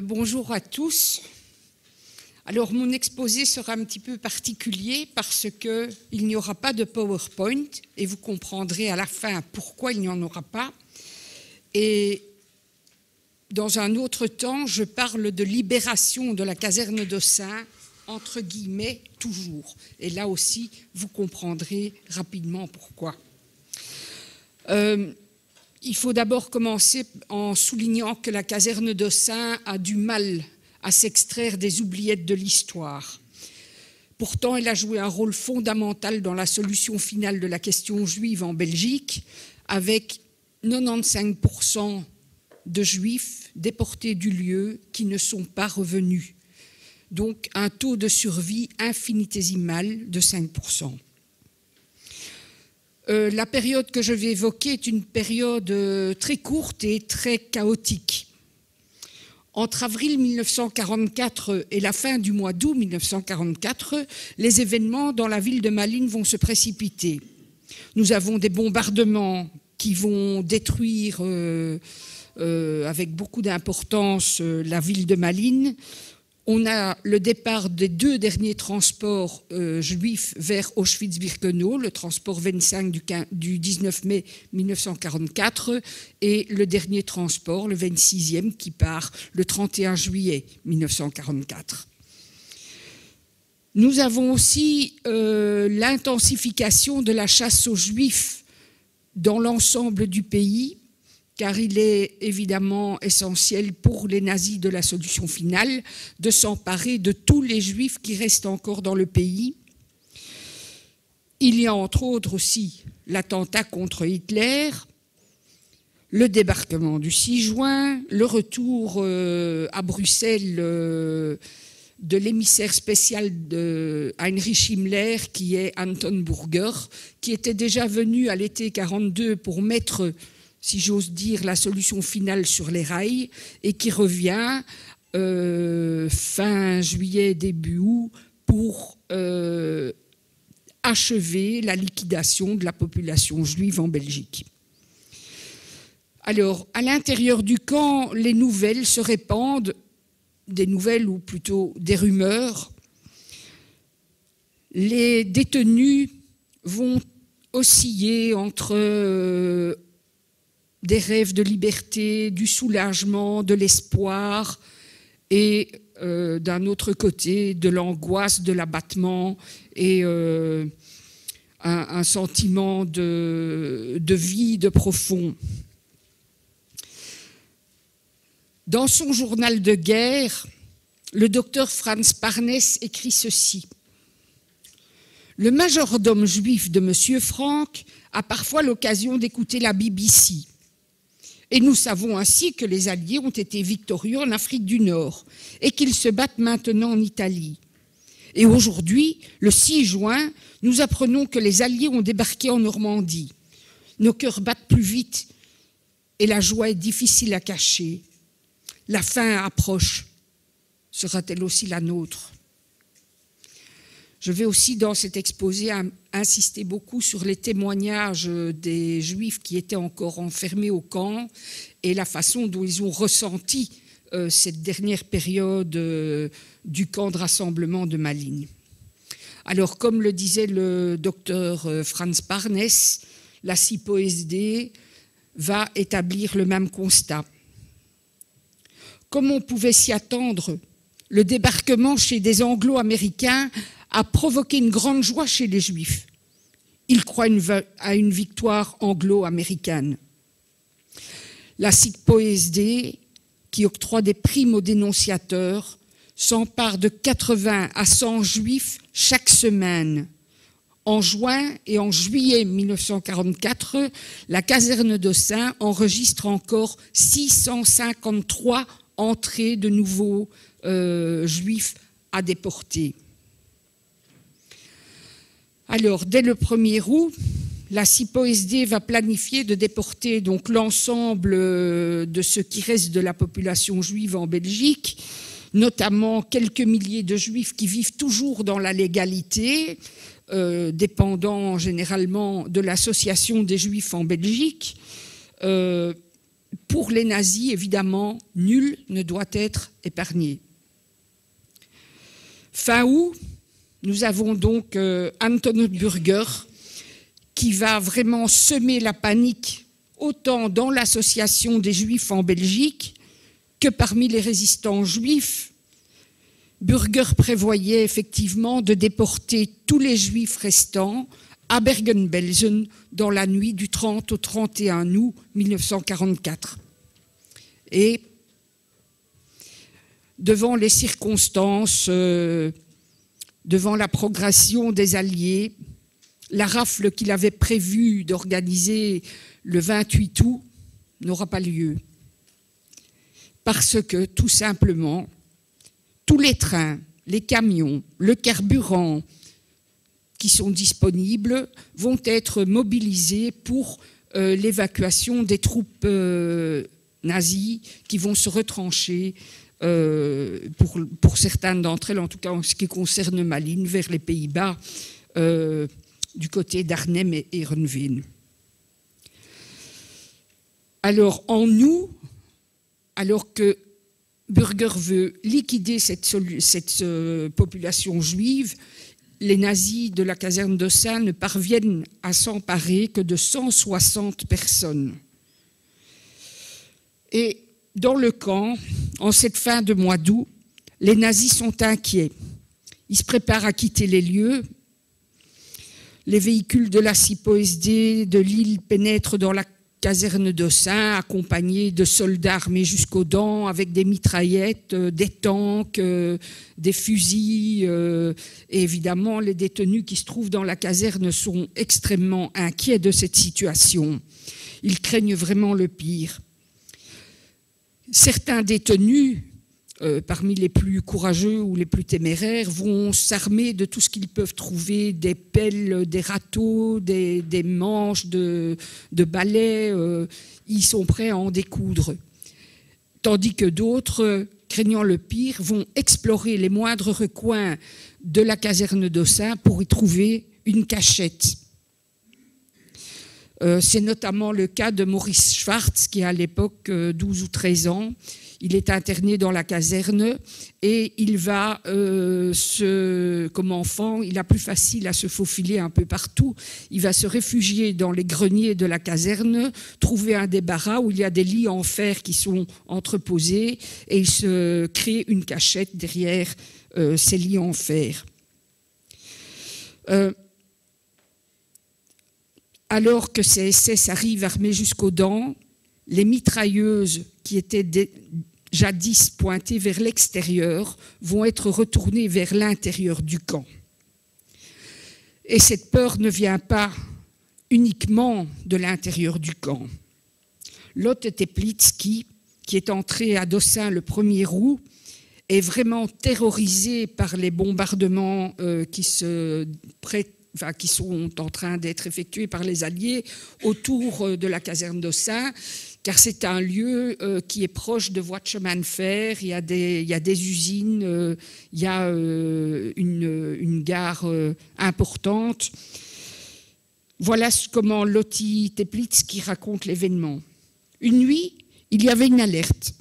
Bonjour à tous. Alors mon exposé sera un petit peu particulier parce qu'il n'y aura pas de PowerPoint et vous comprendrez à la fin pourquoi il n'y en aura pas. Et dans un autre temps, je parle de libération de la caserne d'Ossun, entre guillemets, toujours. Et là aussi, vous comprendrez rapidement pourquoi. Il faut d'abord commencer en soulignant que la caserne d'Ossun a du mal à s'extraire des oubliettes de l'histoire. Pourtant, elle a joué un rôle fondamental dans la solution finale de la question juive en Belgique, avec 95% de juifs déportés du lieu qui ne sont pas revenus. Donc un taux de survie infinitésimal de 5%. La période que je vais évoquer est une période très courte et très chaotique. Entre avril 1944 et la fin du mois d'août 1944, les événements dans la ville de Malines vont se précipiter. Nous avons des bombardements qui vont détruire avec beaucoup d'importance la ville de Malines. On a le départ des deux derniers transports juifs vers Auschwitz-Birkenau, le transport 25 du 19 mai 1944 et le dernier transport, le 26e, qui part le 31 juillet 1944. Nous avons aussi l'intensification de la chasse aux juifs dans l'ensemble du pays, car il est évidemment essentiel pour les nazis de la solution finale de s'emparer de tous les juifs qui restent encore dans le pays. Il y a entre autres aussi l'attentat contre Hitler, le débarquement du 6 juin, le retour à Bruxelles de l'émissaire spécial de Heinrich Himmler, qui est Anton Burger, qui était déjà venu à l'été 1942 pour mettre, si j'ose dire, la solution finale sur les rails, et qui revient fin juillet, début août, pour achever la liquidation de la population juive en Belgique. Alors, à l'intérieur du camp, les nouvelles se répandent, des nouvelles ou plutôt des rumeurs. Les détenus vont osciller entre des rêves de liberté, du soulagement, de l'espoir et d'un autre côté de l'angoisse, de l'abattement et un sentiment de vide profond. Dans son journal de guerre, le docteur Franz Parnes écrit ceci. Le majordome juif de M. Frank a parfois l'occasion d'écouter la BBC. Et nous savons ainsi que les Alliés ont été victorieux en Afrique du Nord et qu'ils se battent maintenant en Italie. Et aujourd'hui, le 6 juin, nous apprenons que les Alliés ont débarqué en Normandie. Nos cœurs battent plus vite et la joie est difficile à cacher. La fin approche. Sera-t-elle aussi la nôtre ? Je vais aussi, dans cet exposé, insister beaucoup sur les témoignages des Juifs qui étaient encore enfermés au camp et la façon dont ils ont ressenti cette dernière période du camp de rassemblement de Malines. Alors, comme le disait le docteur Franz Parnes, la CIPO-SD va établir le même constat. Comme on pouvait s'y attendre, le débarquement chez des Anglo-Américains a provoqué une grande joie chez les Juifs. Ils croient à une victoire anglo-américaine. La CIPO-SD, qui octroie des primes aux dénonciateurs, s'empare de 80 à 100 Juifs chaque semaine. En juin et en juillet 1944, la caserne d'Ossun enregistre encore 653 entrées de nouveaux Juifs à déporter. Alors, dès le 1er août, la CIPO-SD va planifier de déporter donc l'ensemble de ce qui reste de la population juive en Belgique, notamment quelques milliers de Juifs qui vivent toujours dans la légalité, dépendant généralement de l'Association des Juifs en Belgique, pour les nazis, évidemment, nul ne doit être épargné. Fin août, nous avons donc Anton Burger qui va vraiment semer la panique autant dans l'association des Juifs en Belgique que parmi les résistants juifs. Burger prévoyait effectivement de déporter tous les Juifs restants à Bergen-Belsen dans la nuit du 30 au 31 août 1944. Et devant les circonstances, devant la progression des Alliés, la rafle qu'il avait prévu d'organiser le 28 août n'aura pas lieu. Parce que, tout simplement, tous les trains, les camions, le carburant qui sont disponibles vont être mobilisés pour l'évacuation des troupes nazies qui vont se retrancher pour certaines d'entre elles, en tout cas en ce qui concerne Malines, vers les Pays-Bas, du côté d'Arnhem et Heerenveen. Alors, en août, alors que Burger veut liquider cette population juive, les nazis de la caserne d'Ossat ne parviennent à s'emparer que de 160 personnes. Et dans le camp, en cette fin de mois d'août, les nazis sont inquiets. Ils se préparent à quitter les lieux. Les véhicules de la CIPO-SD de Lille pénètrent dans la caserne d'Ossat, accompagnés de soldats armés jusqu'aux dents, avec des mitraillettes, des tanks, des fusils. Et évidemment, les détenus qui se trouvent dans la caserne sont extrêmement inquiets de cette situation. Ils craignent vraiment le pire. Certains détenus, parmi les plus courageux ou les plus téméraires, vont s'armer de tout ce qu'ils peuvent trouver, des pelles, des râteaux, des manches de balais. Ils sont prêts à en découdre. Tandis que d'autres, craignant le pire, vont explorer les moindres recoins de la caserne d'Ossat pour y trouver une cachette. C'est notamment le cas de Maurice Schwartz, qui a à l'époque 12 ou 13 ans. Il est interné dans la caserne et il va, comme enfant, il a plus facile à se faufiler un peu partout. Il va se réfugier dans les greniers de la caserne, trouver un débarras où il y a des lits en fer qui sont entreposés et il se crée une cachette derrière ces lits en fer. Alors que ces SS arrivent armés jusqu'aux dents, les mitrailleuses qui étaient jadis pointées vers l'extérieur vont être retournées vers l'intérieur du camp. Et cette peur ne vient pas uniquement de l'intérieur du camp. Lotte Teplitsky, qui est entré à Dossin le 1er août, est vraiment terrorisé par les bombardements qui sont en train d'être effectués par les Alliés autour de la caserne d'Ossat, car c'est un lieu qui est proche de voies de chemin de fer, il y a des usines, il y a une gare importante. Voilà comment Lotte Teplitsky raconte l'événement. Une nuit, il y avait une alerte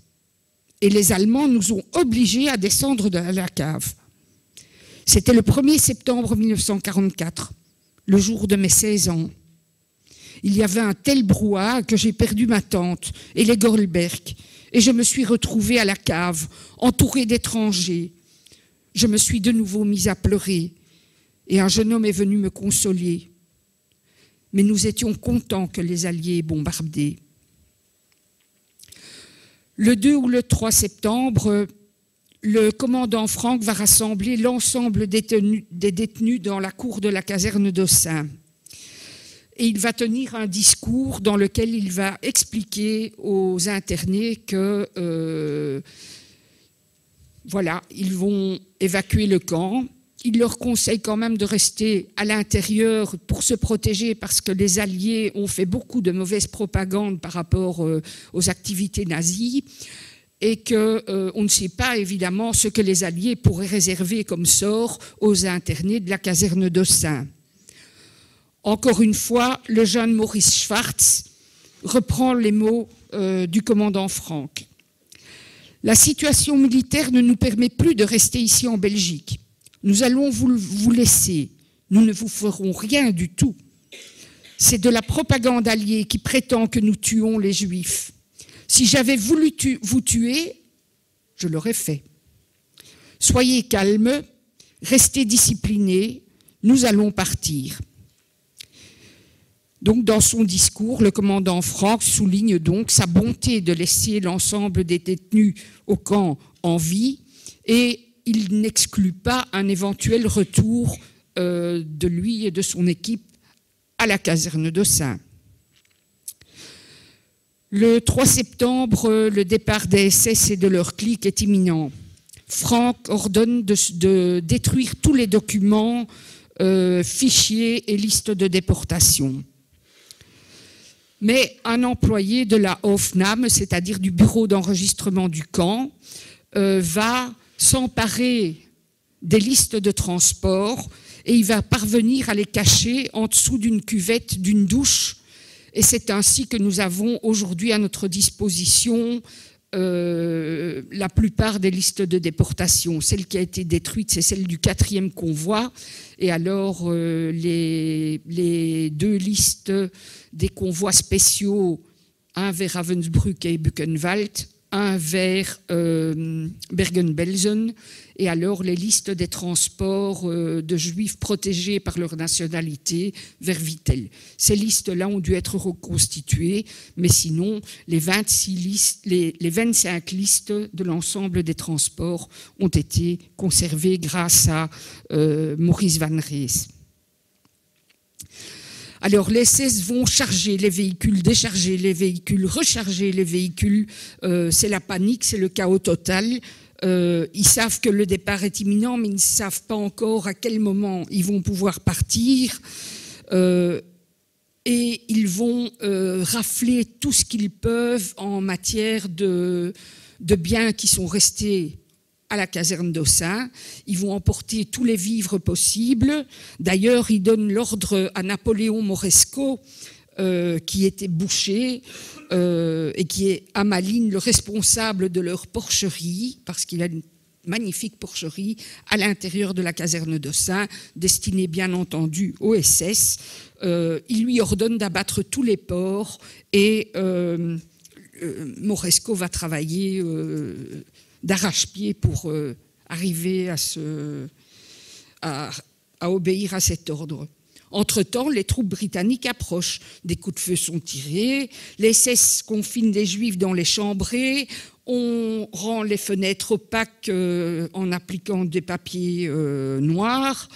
et les Allemands nous ont obligés à descendre de la cave. C'était le 1er septembre 1944, le jour de mes 16 ans. Il y avait un tel brouhaha que j'ai perdu ma tante et les Goldberg, et je me suis retrouvée à la cave, entourée d'étrangers. Je me suis de nouveau mise à pleurer, et un jeune homme est venu me consoler. Mais nous étions contents que les Alliés aient bombardé. Le 2 ou le 3 septembre, le commandant Franck va rassembler l'ensemble des détenus dans la cour de la caserne d'Ossat. Et il va tenir un discours dans lequel il va expliquer aux internés que ils vont évacuer le camp. Il leur conseille quand même de rester à l'intérieur pour se protéger parce que les Alliés ont fait beaucoup de mauvaise propagande par rapport aux activités nazies et qu'on ne sait pas évidemment ce que les Alliés pourraient réserver comme sort aux internés de la caserne d'Ossat. Encore une fois, le jeune Maurice Schwartz reprend les mots du commandant Franck. La situation militaire ne nous permet plus de rester ici en Belgique. Nous allons vous laisser. Nous ne vous ferons rien du tout. C'est de la propagande alliée qui prétend que nous tuons les Juifs. Si j'avais voulu vous tuer, je l'aurais fait. Soyez calmes, restez disciplinés, nous allons partir. Donc, dans son discours, le commandant Franck souligne donc sa bonté de laisser l'ensemble des détenus au camp en vie et il n'exclut pas un éventuel retour de lui et de son équipe à la caserne d'Ossins. Le 3 septembre, le départ des SS et de leur clique est imminent. Franck ordonne de détruire tous les documents, fichiers et listes de déportation. Mais un employé de la Hofname, c'est-à-dire du bureau d'enregistrement du camp, va s'emparer des listes de transport et il va parvenir à les cacher en dessous d'une cuvette, d'une douche. Et c'est ainsi que nous avons aujourd'hui à notre disposition la plupart des listes de déportation. Celle qui a été détruite, c'est celle du 4e convoi. Et alors, les deux listes des convois spéciaux, un vers Ravensbrück et Buchenwald, un vers Bergen-Belsen, et alors les listes des transports de juifs protégés par leur nationalité vers Vittel. Ces listes-là ont dû être reconstituées, mais sinon, les 25 listes de l'ensemble des transports ont été conservées grâce à Maurice Van Rees. Alors, les SS vont charger les véhicules, décharger les véhicules, recharger les véhicules. C'est la panique, c'est le chaos total. Ils savent que le départ est imminent, mais ils ne savent pas encore à quel moment ils vont pouvoir partir. Et ils vont rafler tout ce qu'ils peuvent en matière de biens qui sont restés à la caserne d'Ossins. Ils vont emporter tous les vivres possibles. D'ailleurs, ils donnent l'ordre à Napoléon Mauresco, qui était boucher et qui est à Malines le responsable de leur porcherie, parce qu'il a une magnifique porcherie à l'intérieur de la caserne d'Ossins, destinée bien entendu aux SS. Il lui ordonne d'abattre tous les porcs et Mauresco va travailler d'arrache-pied pour arriver à obéir à cet ordre. Entre-temps, les troupes britanniques approchent. Des coups de feu sont tirés, les SS confinent les Juifs dans les chambrées, on rend les fenêtres opaques en appliquant des papiers noirs.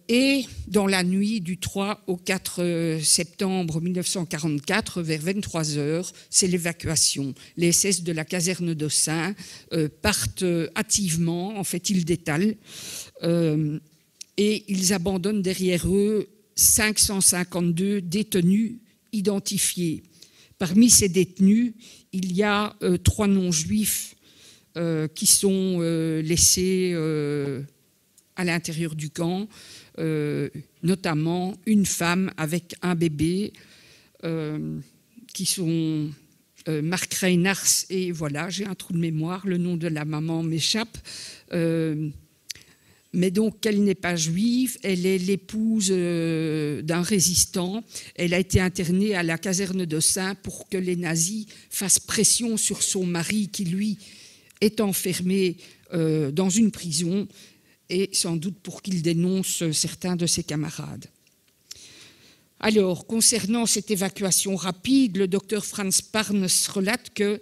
Et dans la nuit du 3 au 4 septembre 1944, vers 23h, c'est l'évacuation. Les SS de la caserne d'Ossins partent hâtivement, en fait ils détalent, et ils abandonnent derrière eux 552 détenus identifiés. Parmi ces détenus, il y a 3 non-juifs qui sont laissés à l'intérieur du camp, notamment une femme avec un bébé, qui sont Marc Reinars, et voilà, j'ai un trou de mémoire, le nom de la maman m'échappe, mais donc elle n'est pas juive, elle est l'épouse d'un résistant, elle a été internée à la caserne d'Ossins pour que les nazis fassent pression sur son mari qui, lui, est enfermé dans une prison, et sans doute pour qu'il dénonce certains de ses camarades. Alors, concernant cette évacuation rapide, le docteur Franz Parnes relate que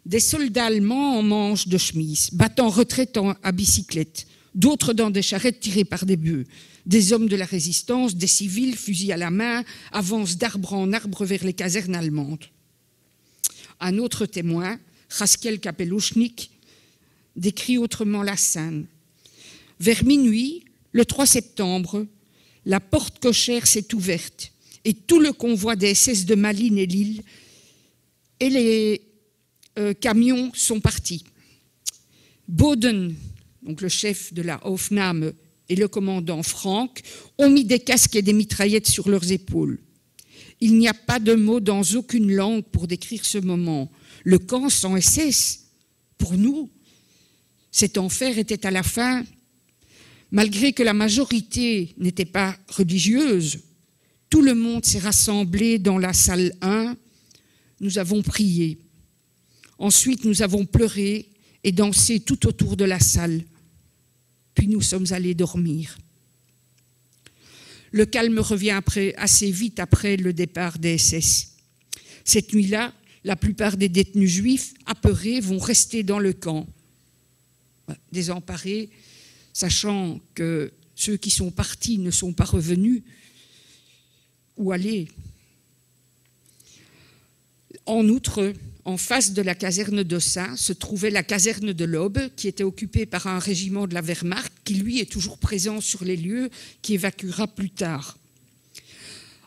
des soldats allemands en manches de chemise, battent en retraite à bicyclette, d'autres dans des charrettes tirées par des bœufs, des hommes de la résistance, des civils, fusils à la main, avancent d'arbre en arbre vers les casernes allemandes. Un autre témoin, Haskell Kapeluschnik, décrit autrement la scène. Vers minuit, le 3 septembre, la porte cochère s'est ouverte et tout le convoi des SS de Malines et Lille et les camions sont partis. Boden, donc le chef de la Hofname, et le commandant Franck ont mis des casques et des mitraillettes sur leurs épaules. Il n'y a pas de mot dans aucune langue pour décrire ce moment. Le camp sans SS, pour nous, cet enfer était à la fin. Malgré que la majorité n'était pas religieuse, tout le monde s'est rassemblé dans la salle 1. Nous avons prié. Ensuite, nous avons pleuré et dansé tout autour de la salle. Puis nous sommes allés dormir. Le calme revient assez vite après le départ des SS. Cette nuit-là, la plupart des détenus juifs, apeurés, vont rester dans le camp, désemparés, sachant que ceux qui sont partis ne sont pas revenus. Où aller? En outre, en face de la caserne d'Ossat se trouvait la caserne de l'Aube, qui était occupée par un régiment de la Wehrmacht, qui lui est toujours présent sur les lieux, qui évacuera plus tard.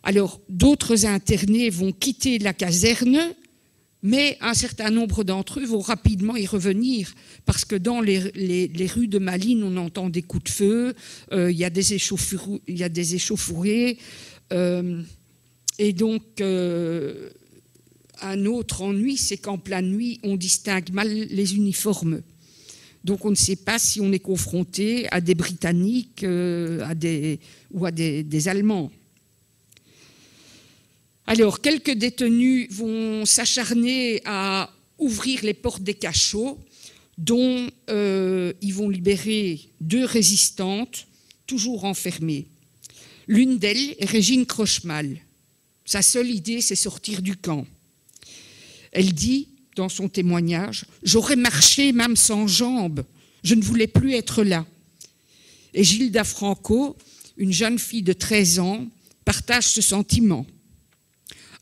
Alors, d'autres internés vont quitter la caserne, mais un certain nombre d'entre eux vont rapidement y revenir, parce que dans les rues de Malines, on entend des coups de feu, il y a des échauffourées, et donc un autre ennui, c'est qu'en pleine nuit, on distingue mal les uniformes. Donc on ne sait pas si on est confronté à des Britanniques ou à des Allemands. Alors, quelques détenus vont s'acharner à ouvrir les portes des cachots, dont ils vont libérer 2 résistantes, toujours enfermées. L'une d'elles est Régine Crochemal. Sa seule idée, c'est sortir du camp. Elle dit, dans son témoignage, « J'aurais marché même sans jambes, je ne voulais plus être là. » Et Gilda Franco, une jeune fille de 13 ans, partage ce sentiment.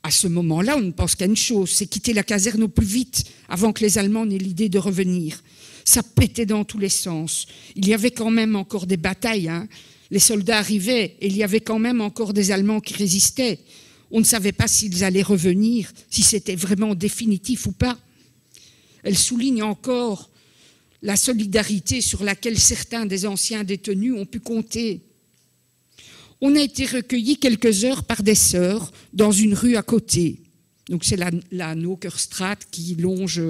À ce moment-là, on ne pense qu'à une chose, c'est quitter la caserne au plus vite, avant que les Allemands n'aient l'idée de revenir. Ça pétait dans tous les sens. Il y avait quand même encore des batailles, hein. Les soldats arrivaient et il y avait quand même encore des Allemands qui résistaient. On ne savait pas s'ils allaient revenir, si c'était vraiment définitif ou pas. Elle souligne encore la solidarité sur laquelle certains des anciens détenus ont pu compter. On a été recueillis quelques heures par des sœurs dans une rue à côté. Donc c'est la Nokerstraat qui longe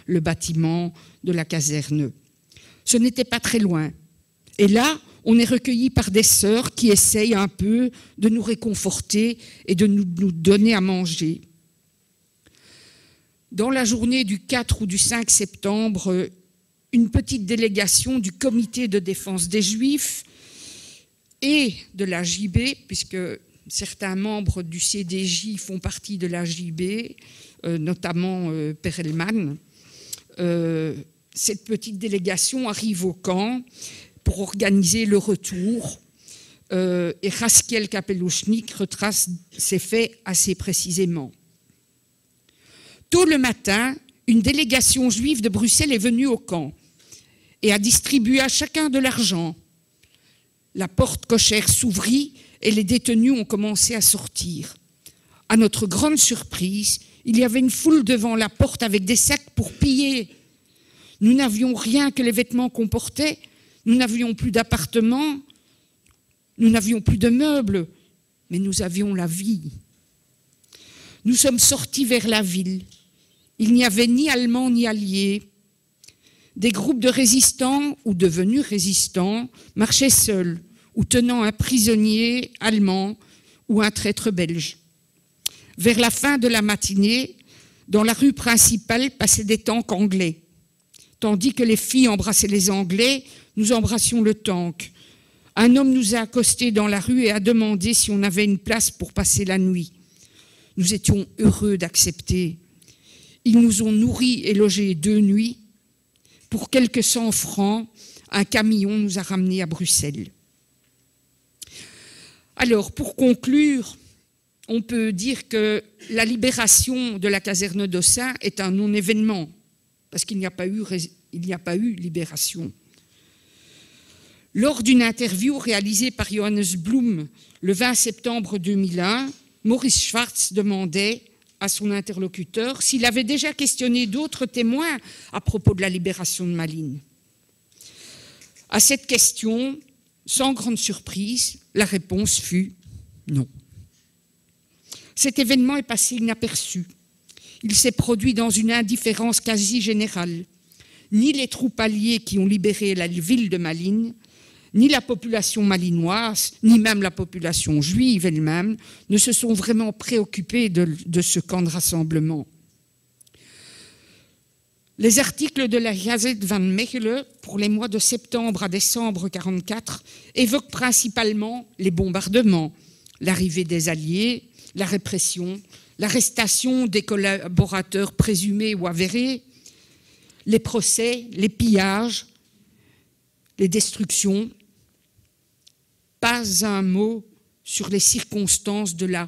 le bâtiment de la caserne. Ce n'était pas très loin. Et là, on est recueillis par des sœurs qui essayent un peu de nous réconforter et de nous donner à manger. Dans la journée du 4 ou du 5 septembre, une petite délégation du comité de défense des Juifs et de la JB, puisque certains membres du CDJ font partie de la JB, notamment Perelman, cette petite délégation arrive au camp pour organiser le retour. Et Haskiel Kapelushnik retrace ces faits assez précisément. Tôt le matin, une délégation juive de Bruxelles est venue au camp et a distribué à chacun de l'argent. La porte cochère s'ouvrit et les détenus ont commencé à sortir. À notre grande surprise, il y avait une foule devant la porte avec des sacs pour piller. Nous n'avions rien que les vêtements qu'on portait. Nous n'avions plus d'appartement, nous n'avions plus de meubles, mais nous avions la vie. Nous sommes sortis vers la ville. Il n'y avait ni Allemands ni Alliés. Des groupes de résistants ou devenus résistants marchaient seuls ou tenant un prisonnier allemand ou un traître belge. Vers la fin de la matinée, dans la rue principale passaient des tanks anglais. Tandis que les filles embrassaient les Anglais, nous embrassions le tank. Un homme nous a accostés dans la rue et a demandé si on avait une place pour passer la nuit. Nous étions heureux d'accepter. Ils nous ont nourris et logés 2 nuits. Pour quelques 100 francs, un camion nous a ramenés à Bruxelles. Alors, pour conclure, on peut dire que la libération de la caserne d'Ossat est un non-événement, parce qu'il n'y a pas eu libération. Lors d'une interview réalisée par Johannes Blum le 20 septembre 2001, Maurice Schwartz demandait à son interlocuteur s'il avait déjà questionné d'autres témoins à propos de la libération de Malines. À cette question, sans grande surprise, la réponse fut non. Cet événement est passé inaperçu. Il s'est produit dans une indifférence quasi générale. Ni les troupes alliées qui ont libéré la ville de Malines, ni la population malinoise, ni même la population juive elle-même ne se sont vraiment préoccupés de ce camp de rassemblement. Les articles de la Gazette van Mechelen pour les mois de septembre à décembre 1944 évoquent principalement les bombardements, l'arrivée des Alliés, la répression, l'arrestation des collaborateurs présumés ou avérés, les procès, les pillages, les destructions. Pas un mot sur les circonstances de la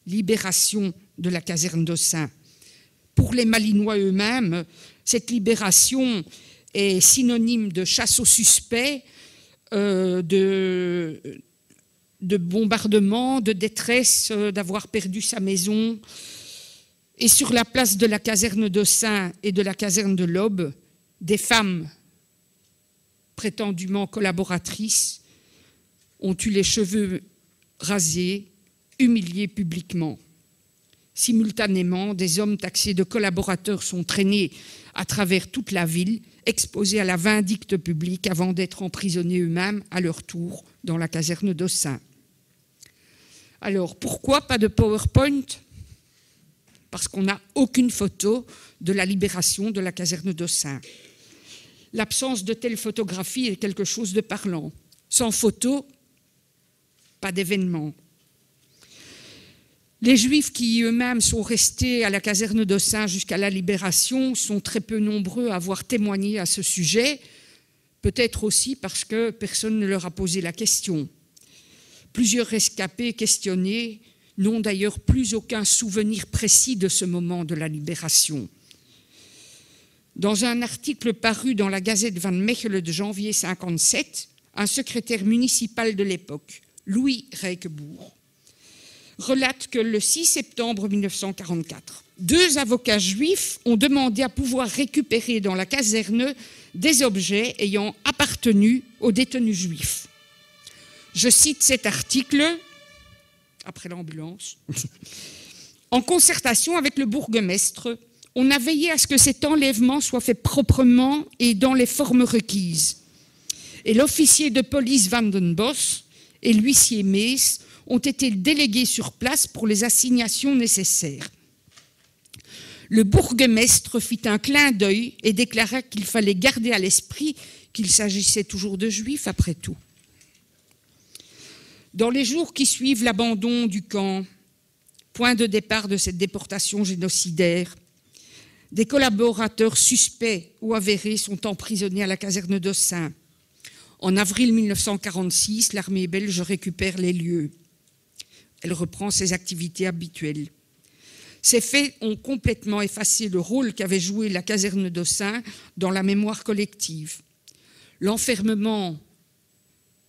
libération de la caserne d'Ossins. Pour les Malinois eux-mêmes, cette libération est synonyme de chasse aux suspects, de bombardement, de détresse, d'avoir perdu sa maison. Et sur la place de la caserne d'Ossins et de la caserne de l'Aube, des femmes prétendument collaboratrices ont eu les cheveux rasés, humiliés publiquement. Simultanément, des hommes taxés de collaborateurs sont traînés à travers toute la ville, exposés à la vindicte publique avant d'être emprisonnés eux-mêmes à leur tour dans la caserne d'Ossins. Alors, pourquoi pas de PowerPoint? Parce qu'on n'a aucune photo de la libération de la caserne d'Ossins. L'absence de telle photographie est quelque chose de parlant. Sans photo, pas d'événement. Les Juifs qui eux-mêmes sont restés à la caserne d'Ossins jusqu'à la libération sont très peu nombreux à avoir témoigné à ce sujet, peut-être aussi parce que personne ne leur a posé la question. Plusieurs rescapés questionnés n'ont d'ailleurs plus aucun souvenir précis de ce moment de la libération. Dans un article paru dans la Gazette van Mechelen de janvier 1957, un secrétaire municipal de l'époque, Louis Rijkeboer, relate que le 6 septembre 1944, 2 avocats juifs ont demandé à pouvoir récupérer dans la caserne des objets ayant appartenu aux détenus juifs. Je cite cet article, après l'ambulance. En concertation avec le bourgmestre, on a veillé à ce que cet enlèvement soit fait proprement et dans les formes requises. Et l'officier de police Van den Bos et l'huissier Mees ont été délégués sur place pour les assignations nécessaires. Le bourgmestre fit un clin d'œil et déclara qu'il fallait garder à l'esprit qu'il s'agissait toujours de juifs après tout. Dans les jours qui suivent l'abandon du camp, point de départ de cette déportation génocidaire, des collaborateurs suspects ou avérés sont emprisonnés à la caserne d'Ossins. En avril 1946, l'armée belge récupère les lieux. Elle reprend ses activités habituelles. Ces faits ont complètement effacé le rôle qu'avait joué la caserne d'Ossins dans la mémoire collective. L'enfermement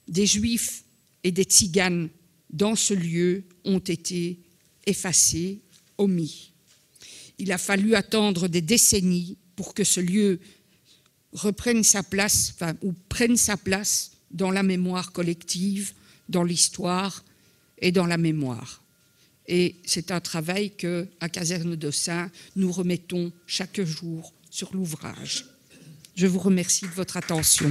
des Juifs et des Tziganes dans ce lieu ont été effacés, omis. Il a fallu attendre des décennies pour que ce lieu reprenne sa place, ou prenne sa place dans la mémoire collective, dans l'histoire et dans la mémoire. Et c'est un travail qu'à Caserne d'Ossins, nous remettons chaque jour sur l'ouvrage. Je vous remercie de votre attention.